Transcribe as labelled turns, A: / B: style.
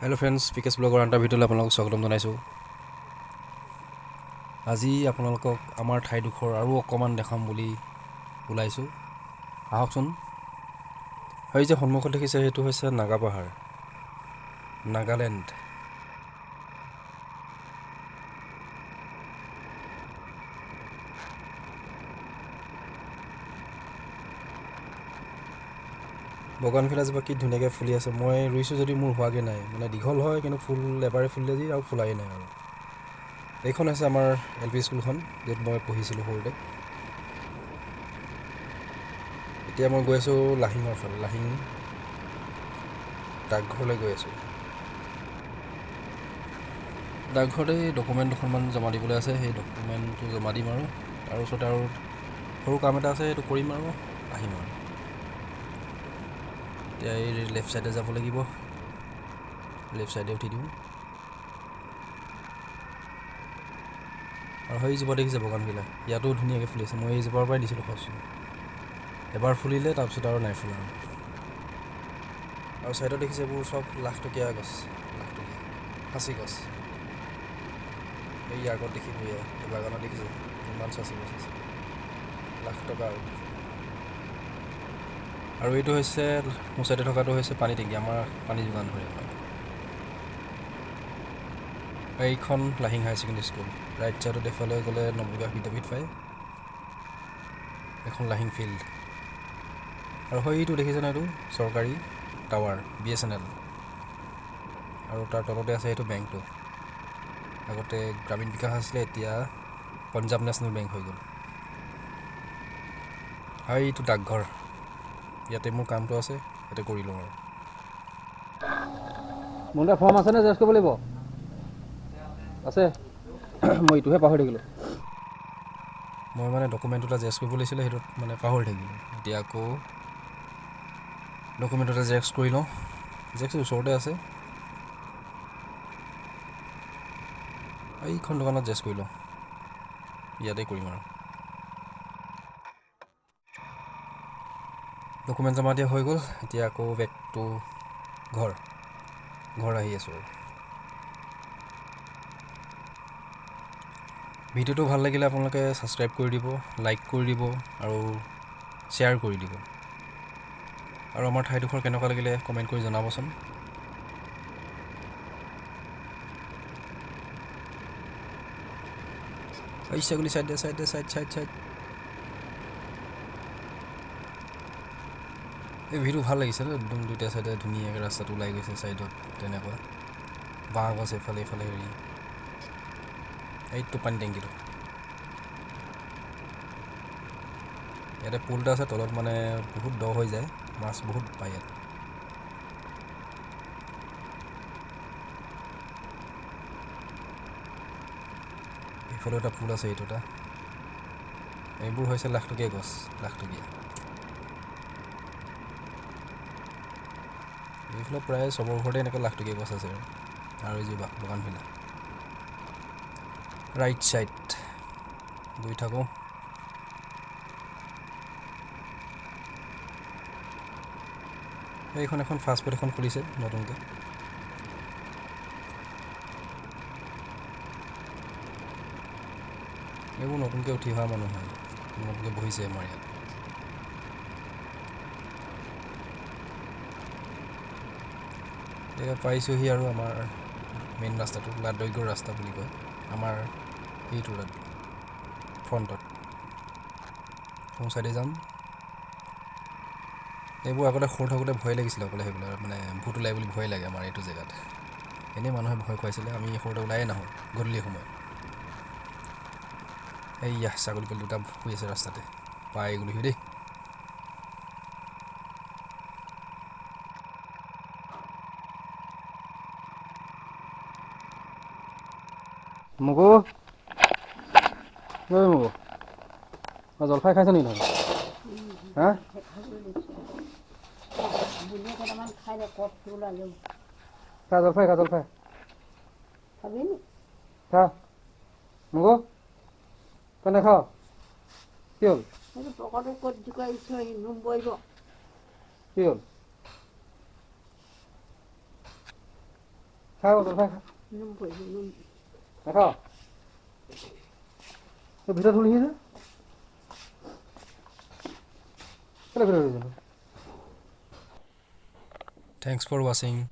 A: Hello' friends, পিকেছ ব্লগৰ আনটা ভিডিঅ'লৈ আপোনালোকক স্বাগতম জনাইছোঁ। আজি আপোনালোকক আমাৰ ঠাইডোখৰ আৰু অকণমান দেখাম বুলি ওলাইছোঁ। আহকচোন। সেই যে সন্মুখত দেখিছে সেইটো হৈছে নাগা পাহাৰ, নাগালেণ্ড। বগানভিলা এজোপা কি ধুনীয়াকৈ ফুলি আছে। মই ৰুইছোঁ যদি মোৰ হোৱাগৈ নাই, মানে দীঘল হয় কিন্তু ফুল এবাৰে ফুলিলে যি আৰু ফুলাই নাই আৰু। এইখন হৈছে আমাৰ LP স্কুলখন, য'ত মই পঢ়িছিলোঁ সৰুতে। এতিয়া মই গৈ আছোঁ লাহিঙৰ ফালে, লাহিং ডাকঘৰলৈ গৈ আছোঁ। ডাকঘৰতে ডকুমেণ্ট দুখনমান জমা দিবলৈ আছে, সেই ডকুমেণ্টটো জমা দিম আৰু তাৰ ওচৰতে আৰু সৰু কাম এটা আছে, সেইটো কৰিম আৰু আহিম আৰু। এতিয়া এই লেফ্ট ছাইডে যাব লাগিব, লেফ্ট ছাইডে উঠি দিওঁ। আৰু সেইজোপা দেখিছে বগানভিলা, ইয়াতো ধুনীয়াকৈ ফুলিছে। মই এইজোপাৰ পৰাই দিছিলোঁ খৰচ। এবাৰ ফুলিলে তাৰপিছত আৰু নাই ফুলা। আৰু ছাইডত দেখিছে এইবোৰ চব লাখটকীয়া গছ, লাখটকীয়া সাঁচি গছ। এই আগত দেখিব, এই বাগানত দেখিছে ইমান সাঁচি গছ আছে, লাখ টকা। আৰু এইটো হৈছে মোৰ ছাইডে থকাটো হৈছে পানী টেংকি, আমাৰ পানী যোগান ধৰে আমাৰ। এইখন Lahing higher secondary school. Right ছাইডত এইফালে গ'লে নৱবিকাশ বিদ্যাপীঠ পায়, এখন লাহিং ফিল্ড। আৰু সেইটো দেখিছেনে, এইটো চৰকাৰী টাৱাৰ BSNL। আৰু তাৰ তলতে আছে সেইটো বেংকটো। আগতে গ্ৰামীণ বিকাশ আছিলে, এতিয়া পঞ্জাৱ নেশ্যনেল বেংক হৈ গ'ল। আৰু এইটো ডাকঘৰ, ইয়াতে মোৰ কামটো আছে, ইয়াতে কৰি লওঁ আৰু। মোৰ তাত ফৰ্ম আছেনে, জেৰক্স কৰিব লাগিব? আছে। মই এইটোহে পাহৰি থাকিলোঁ। মই মানে ডকুমেণ্ট এটা জেৰক্স কৰিব লাগিছিলে, সেইটোত মানে পাহৰি থাকিলোঁ। এতিয়া আকৌ ডকুমেণ্ট এটা জেৰক্স কৰি লওঁ। জেৰক্স ওচৰতে আছে, এইখন দোকানত জেৰক্স কৰি লওঁ, ইয়াতে কৰিম আৰু। ডকুমেণ্ট জমা দিয়া হৈ গ'ল। এতিয়া আকৌ বেক টু ঘৰ আহি আছোঁ আৰু। ভিডিঅ'টো ভাল লাগিলে আপোনালোকে ছাবস্ক্ৰাইব কৰি দিব, লাইক কৰি দিব আৰু শ্বেয়াৰ কৰি দিব। আৰু আমাৰ ঠাইডোখৰ কেনেকুৱা লাগিলে কমেণ্ট কৰি জনাবচোন। এই ছাগলী ছাইড এই ভিডিঅ' ভাল লাগিছে ন, একদম দুইটা ছাইডে ধুনীয়াকৈ ৰাস্তাটো ওলাই গৈছে ছাইডত, তেনেকুৱা বাঁহ গছ এইফালে হেৰি। এইটো পানী টেংকিটো, ইয়াতে পুল এটা আছে, তলত মানে বহুত দ হৈ যায়, মাছ বহুত পায় ইয়াত। এইফালেও এটা পুল আছে, এইটো এটা। এইবোৰ হৈছে লাখটকীয়া গছ, লাখটকীয়া। এইফালে প্ৰায় চবৰ ঘৰতে এনেকৈ লাখটকীয়া গছ আছে আৰু এইজোপা বগানভিলা। ৰাইট ছাইড গৈ থাকোঁ। এইখন এখন ফাষ্টফুড এখন খুলিছে নতুনকৈ। এইবোৰ নতুনকৈ উঠি অহা মানুহ হয়, নতুনকৈ বহিছে আমাৰ ইয়াত। এতিয়া পাইছোঁহি আৰু আমাৰ মেইন ৰাস্তাটো, লাডদৈগড় ৰাস্তা বুলি কয় আমাৰ এইটো ফ্ৰণ্টত। সোঁ চাইডে যাম। এইবোৰ আগতে সৰু থাকোঁতে ভয় লাগিছিলে অকলে সেইবিলাক, মানে ভূত ওলাই বুলি ভয় লাগে আমাৰ এইটো জেগাত। এনেই মানুহে ভয় খুৱাইছিলে, আমি সৰুতে ওলায়ে নাহোঁ গধূলি সময়ত। এইয়া ছাগলী পোৱালি দুটা শুই আছে ৰাস্তাতে, পাই গ'লোহি দেই। মগু, ঐ মগু, জলফাই খাইছ নেকি নহয়? হা, খা জলফাই, খা জলফাই, খা মগু, তই নাখাৱ? কি হ'ল? কি হ'ল? খাওঁ খা নাখাওঁ ভিতৰত থলিহি যে কেলৈ ভিতৰত থলিহি Thanks for watching.